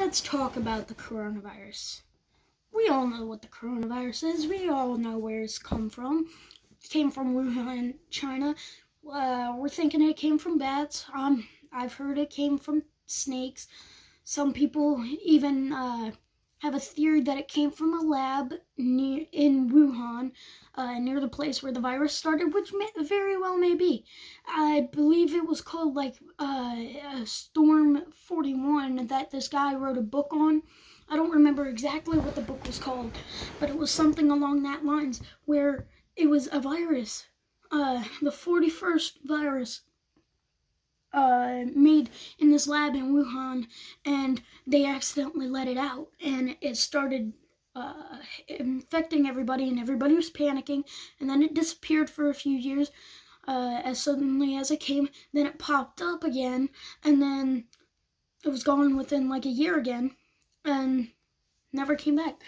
let's talk about the coronavirus. We all know what the coronavirus is. We all know where it's come from. It came from Wuhan, China. We're thinking it came from bats. I've heard it came from snakes. Some people even have a theory that it came from a lab in Wuhan, near the place where the virus started, which very well may be. I believe it was called Storm 41 that this guy wrote a book on. I don't remember exactly what the book was called, but it was something along that lines where it was a virus, the 41st virus made in this lab in Wuhan, and they accidentally let it out, and it started infecting everybody, and everybody was panicking, and then it disappeared for a few years as suddenly as it came. Then it popped up again, and then it was gone within like a year again, and never came back.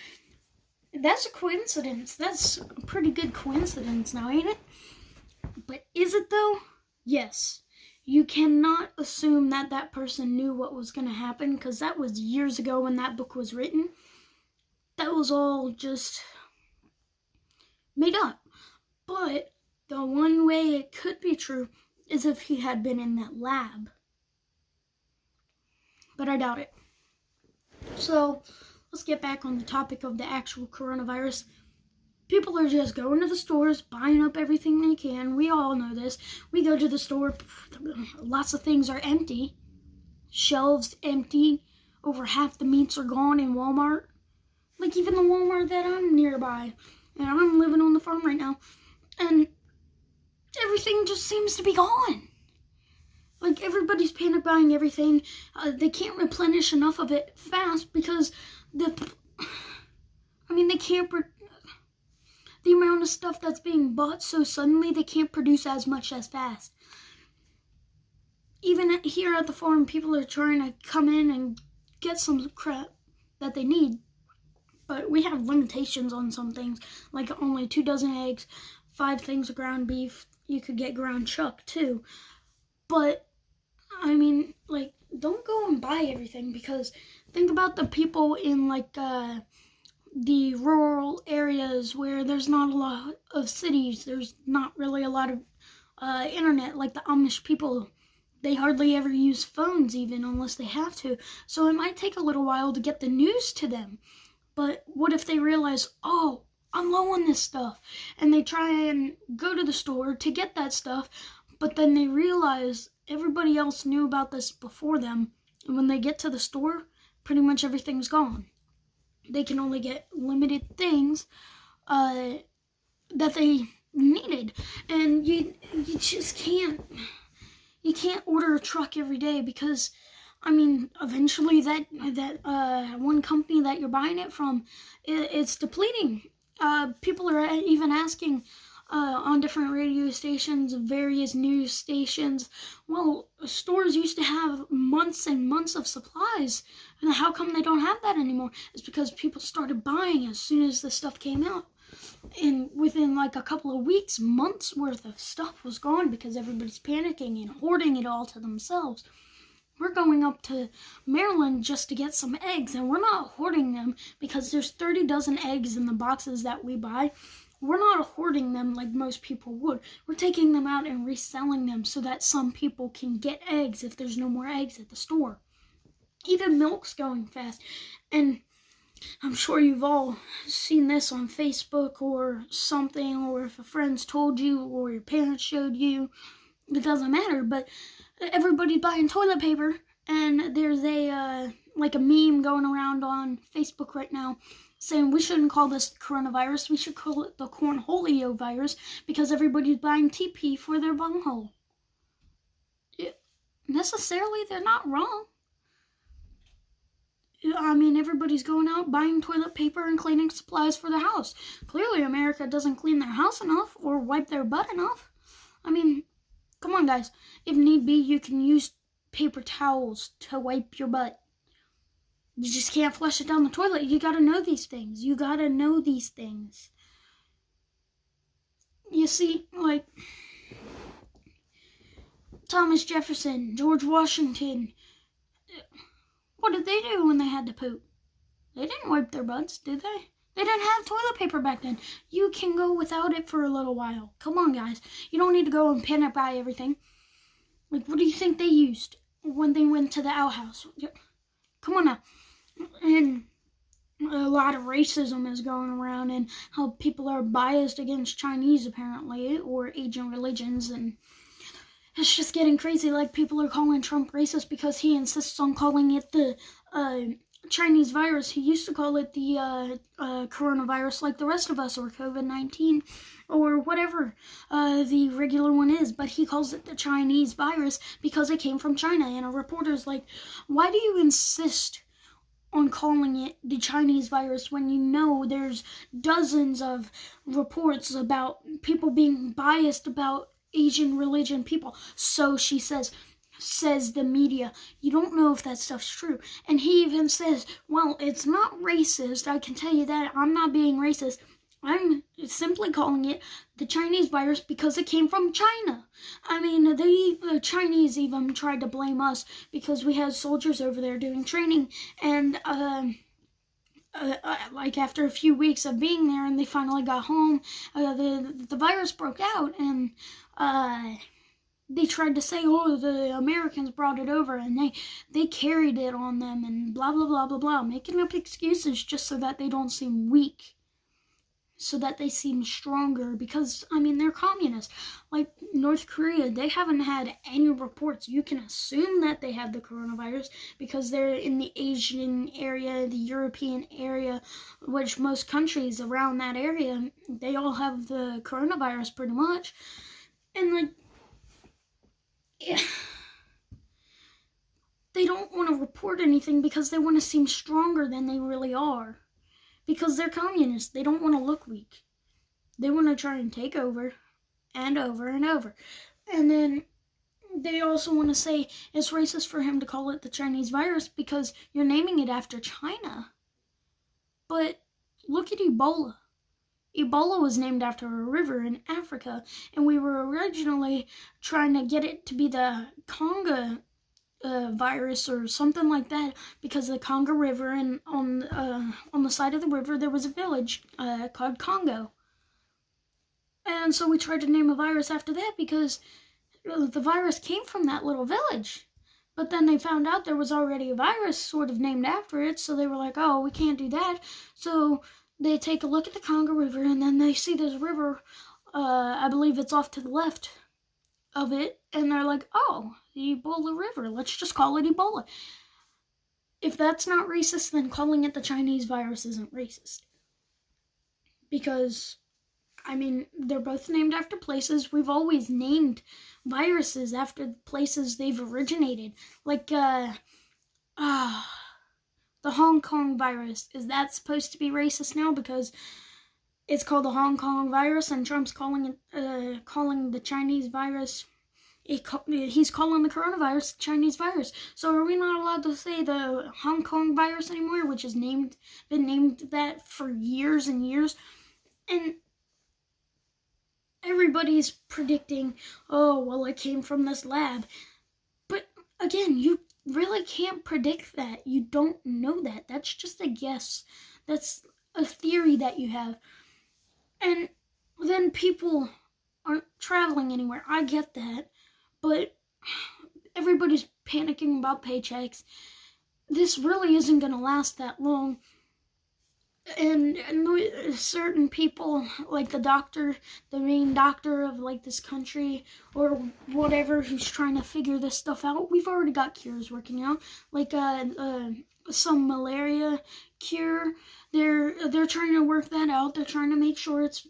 That's a coincidence. That's a pretty good coincidence now, ain't it? But is it though? Yes. You cannot assume that that person knew what was going to happen, because that was years ago when that book was written. That was all just made up. But the one way it could be true is if he had been in that lab. But I doubt it. So let's get back on the topic of the actual coronavirus. People are just going to the stores, buying up everything they can. We all know this. We go to the store, lots of things are empty. Shelves empty. Over half the meats are gone in Walmart. Like even the Walmart that I'm nearby. And I'm living on the farm right now. And everything just seems to be gone. Like everybody's panic buying everything. They can't replenish enough of it fast because they can't. The amount of stuff that's being bought so suddenly, they can't produce as much as fast. Even here at the farm, people are trying to come in and get some crap that they need. But we have limitations on some things, like only 2 dozen eggs, 5 things of ground beef. You could get ground chuck too. But, don't go and buy everything, because think about the people in the rural areas where there's not a lot of cities. There's not really a lot of internet, like the Amish people. They hardly ever use phones even unless they have to. So it might take a little while to get the news to them. But what if they realize, oh, I'm low on this stuff, and they try and go to the store to get that stuff, but then they realize everybody else knew about this before them, and when they get to the store, pretty much everything's gone. They can only get limited things that they needed, and you just can't. You can't order a truck every day, because eventually that one company that you're buying it from, it's depleting. People are even asking on different radio stations, various news stations, well, stores used to have months and months of supplies, and how come they don't have that anymore? It's because people started buying as soon as the stuff came out. And within a couple of weeks, months worth of stuff was gone because everybody's panicking and hoarding it all to themselves. We're going up to Maryland just to get some eggs, and we're not hoarding them because there's 30 dozen eggs in the boxes that we buy. We're not hoarding them like most people would. We're taking them out and reselling them so that some people can get eggs if there's no more eggs at the store. Even milk's going fast. And I'm sure you've all seen this on Facebook or something, or if a friend's told you or your parents showed you. It doesn't matter, but everybody's buying toilet paper, and there's a meme going around on Facebook right now saying we shouldn't call this coronavirus, we should call it the cornholio virus, because everybody's buying TP for their bunghole. Necessarily, they're not wrong. Everybody's going out buying toilet paper and cleaning supplies for their house. Clearly, America doesn't clean their house enough or wipe their butt enough. Come on, guys. If need be, you can use paper towels to wipe your butt. You just can't flush it down the toilet. You gotta know these things. You see, Thomas Jefferson, George Washington. What did they do when they had to poop? They didn't wipe their butts, did they? They didn't have toilet paper back then. You can go without it for a little while. Come on, guys. You don't need to go and panic buy everything. Like, what do you think they used when they went to the outhouse? Come on now. And a lot of racism is going around, and how people are biased against Chinese, apparently, or Asian religions, and it's just getting crazy. Like, people are calling Trump racist because he insists on calling it the Chinese virus. He used to call it the coronavirus like the rest of us, or COVID-19, or whatever the regular one is, but he calls it the Chinese virus because it came from China. And a reporter's like, why do you insist on calling it the Chinese virus when you know there's dozens of reports about people being biased about Asian religion people? So she says the media. You don't know if that stuff's true. And he even says, well, it's not racist. I can tell you that. I'm not being racist. I'm simply calling it the Chinese virus because it came from China. I mean, the Chinese even tried to blame us because we had soldiers over there doing training, and like after a few weeks of being there, and they finally got home, the virus broke out, and they tried to say, oh, the Americans brought it over, and they carried it on them, and blah, blah, blah, blah, blah, making up excuses just so that they don't seem weak, so that they seem stronger, because, I mean, they're communists. Like North Korea, they haven't had any reports. You can assume that they have the coronavirus because they're in the Asian area, the European area, which most countries around that area, they all have the coronavirus pretty much. And, like, yeah, they don't want to report anything because they want to seem stronger than they really are. Because they're communists. They don't want to look weak. They want to try and take over and over and over. And then they also want to say it's racist for him to call it the Chinese virus because you're naming it after China. But look at Ebola. Ebola was named after a river in Africa, and we were originally trying to get it to be the Congo virus or something like that, because the Congo River, and on the side of the river there was a village called Congo, and so we tried to name a virus after that because the virus came from that little village. But then they found out there was already a virus sort of named after it, so they were like, oh, we can't do that. So they take a look at the Congo River, and then they see this river, I believe it's off to the left of it, and they're like, oh, the Ebola River, let's just call it Ebola. If that's not racist, then calling it the Chinese virus isn't racist. Because, I mean, they're both named after places. We've always named viruses after places they've originated. Like, the Hong Kong virus. Is that supposed to be racist now because it's called the Hong Kong virus, and Trump's calling the Chinese virus, he's calling the coronavirus the Chinese virus. So are we not allowed to say the Hong Kong virus anymore, which has been named that for years and years? And everybody's predicting, oh, well, it came from this lab. But again, you really can't predict that. You don't know that. That's just a guess. That's a theory that you have. And then people aren't traveling anywhere. I get that. But everybody's panicking about paychecks. This really isn't going to last that long. And certain people, like the doctor, the main doctor of like this country or whatever, who's trying to figure this stuff out, we've already got cures working out. Like some malaria cure. They're trying to work that out. They're trying to make sure it's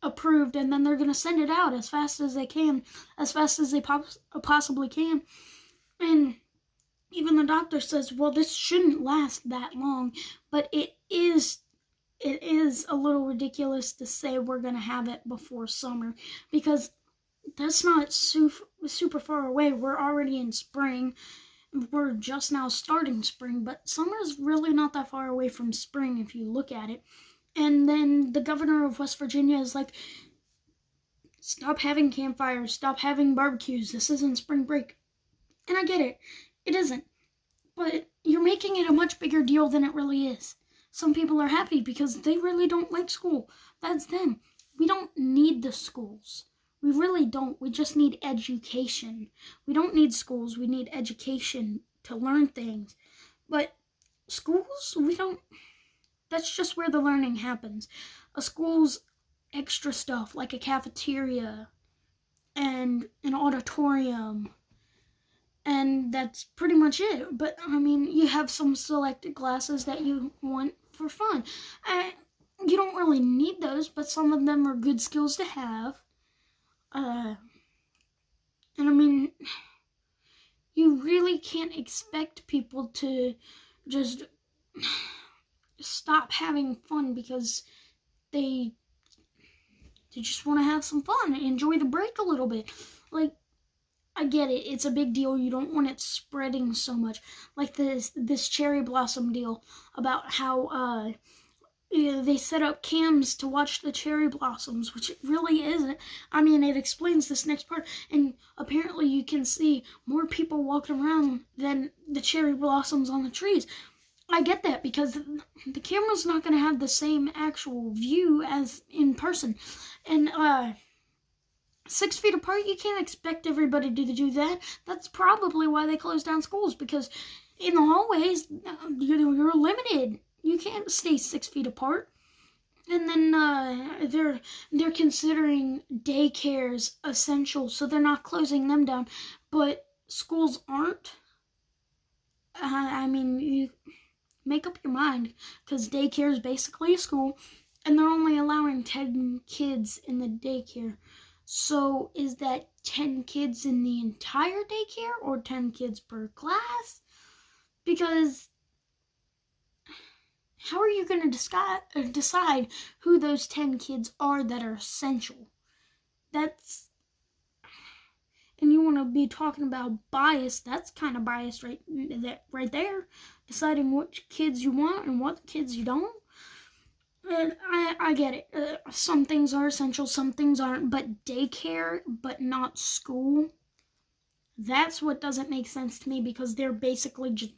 approved, and then they're going to send it out as fast as they can, as fast as they possibly can. And even the doctor says, well, this shouldn't last that long, but it is a little ridiculous to say we're going to have it before summer, because that's not super far away. We're already in spring. We're just now starting spring, but summer's really not that far away from spring if you look at it. And then the governor of West Virginia is like, stop having campfires, stop having barbecues, this isn't spring break. And I get it, it isn't. But you're making making it a much bigger deal than it really is. Some people are happy because they really don't like school. That's them. We don't need the schools. We really don't. We just need education. We don't need schools. We need education to learn things. But schools, we don't. That's just where the learning happens. A school's extra stuff, like a cafeteria and an auditorium. And that's pretty much it. But, I mean, you have some selected classes that you want for fun. You don't really need those, but some of them are good skills to have. And, I mean, you really can't expect people to just stop having fun because they just want to have some fun and enjoy the break a little bit. Like, I get it. It's a big deal. You don't want it spreading so much. Like this cherry blossom deal about how they set up cams to watch the cherry blossoms, which it really isn't. I mean, it explains this next part, and apparently you can see more people walking around than the cherry blossoms on the trees. I get that because the camera's not going to have the same actual view as in person. And 6 feet apart, you can't expect everybody to do that. That's probably why they closed down schools, because in the hallways, you're limited. You can't stay 6 feet apart. And then they're considering daycares essential, so they're not closing them down. But schools aren't. I mean, you make up your mind, because daycare is basically a school, and they're only allowing 10 kids in the daycare. So is that 10 kids in the entire daycare or 10 kids per class? Because how are you going to decide who those 10 kids are that are essential? And you want to be talking about bias, that's kind of biased right there. Deciding which kids you want and what kids you don't. And I get it. Some things are essential, some things aren't. But daycare, but not school, that's what doesn't make sense to me, because they're basically just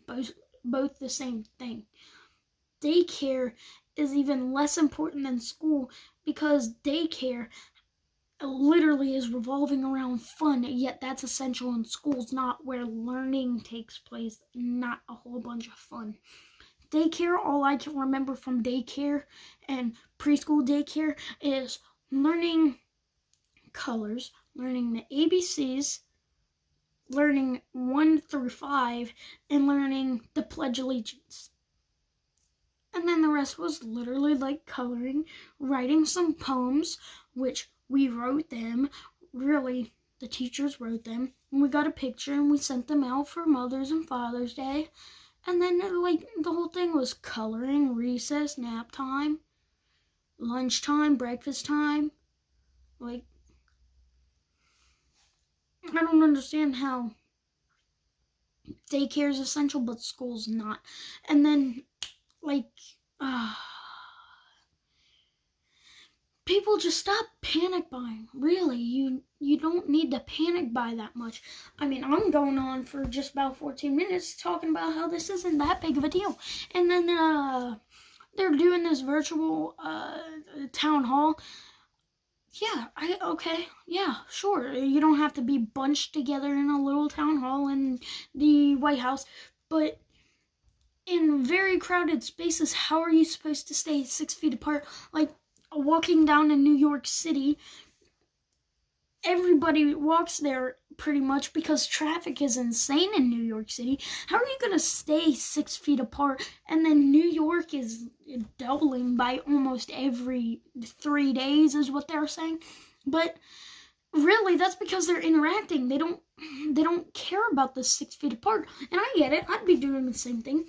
both the same thing. Daycare is even less important than school, because daycare literally is revolving around fun, yet that's essential, and school's not, where learning takes place, not a whole bunch of fun. Daycare, all I can remember from daycare and preschool daycare is learning colors, learning the ABCs, learning 1 through 5, and learning the Pledge of Allegiance. And then the rest was literally like coloring, writing some poems, which we wrote them. Really, the teachers wrote them. And we got a picture and we sent them out for Mother's and Father's Day. And then, like, the whole thing was coloring, recess, nap time, lunchtime, breakfast time. Like, I don't understand how daycare is essential, but school's not. And then, like, people just stop panic buying. Really, you don't need to panic buy that much. I mean, I'm going on for just about 14 minutes talking about how this isn't that big of a deal. And then they're doing this virtual town hall. Yeah, okay, yeah, sure. You don't have to be bunched together in a little town hall in the White House, but in very crowded spaces, how are you supposed to stay 6 feet apart? Like, walking down in New York City, everybody walks there pretty much because traffic is insane in New York City. How are you going to stay 6 feet apart? And then New York is doubling by almost every 3 days is what they're saying. But really, that's because they're interacting. They don't care about the 6 feet apart. And I get it. I'd be doing the same thing.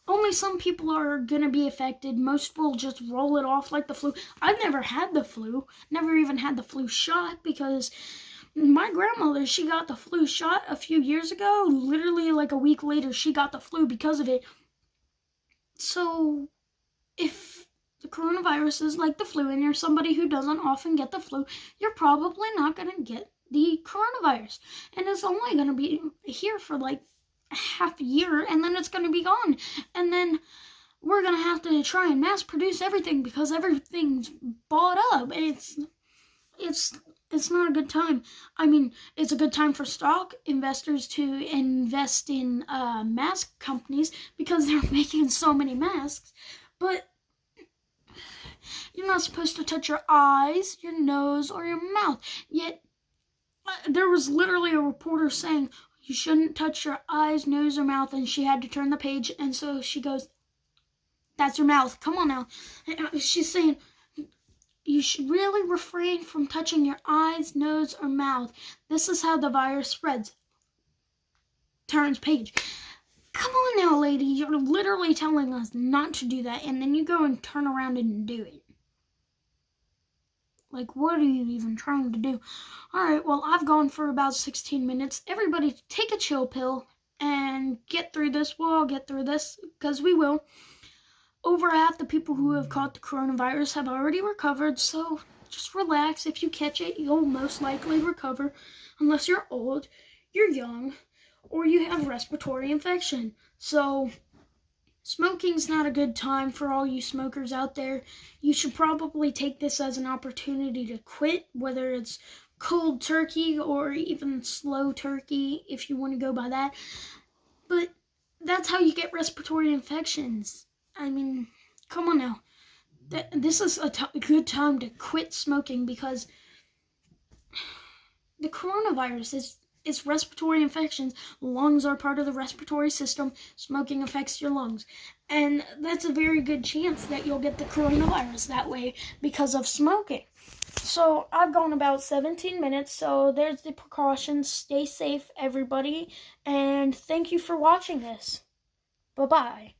Only some people are going to be affected. Most will just roll it off like the flu. I've never had the flu. Never even had the flu shot, because my grandmother, she got the flu shot a few years ago. Literally like a week later, she got the flu because of it. So if the coronavirus is like the flu and you're somebody who doesn't often get the flu, you're probably not going to get the coronavirus. And it's only going to be here for like half a year, and then it's going to be gone. And then we're going to have to try and mass produce everything because everything's bought up. It's not a good time. I mean, it's a good time for stock investors to invest in mask companies because they're making so many masks. But you're not supposed to touch your eyes, your nose, or your mouth. Yet there was literally a reporter saying you shouldn't touch your eyes, nose, or mouth, and she had to turn the page, and so she goes, "That's your mouth. Come on now." And she's saying you should really refrain from touching your eyes, nose, or mouth. This is how the virus spreads. Turns page. Come on now, lady. You're literally telling us not to do that, and then you go and turn around and do it. Like, what are you even trying to do? Alright, well, I've gone for about 16 minutes. Everybody take a chill pill and get through this. We'll all get through this, because we will. Over half the people who have caught the coronavirus have already recovered, so just relax. If you catch it, you'll most likely recover, unless you're old, you're young, or you have respiratory infection. So smoking's not a good time for all you smokers out there. You should probably take this as an opportunity to quit, whether it's cold turkey or even slow turkey, if you want to go by that. But that's how you get respiratory infections. I mean, come on now. This is a good time to quit smoking because the coronavirus is respiratory infections. Lungs are part of the respiratory system. Smoking affects your lungs. And that's a very good chance that you'll get the coronavirus that way because of smoking. So I've gone about 17 minutes, so there's the precautions. Stay safe, everybody, and thank you for watching this. Bye-bye.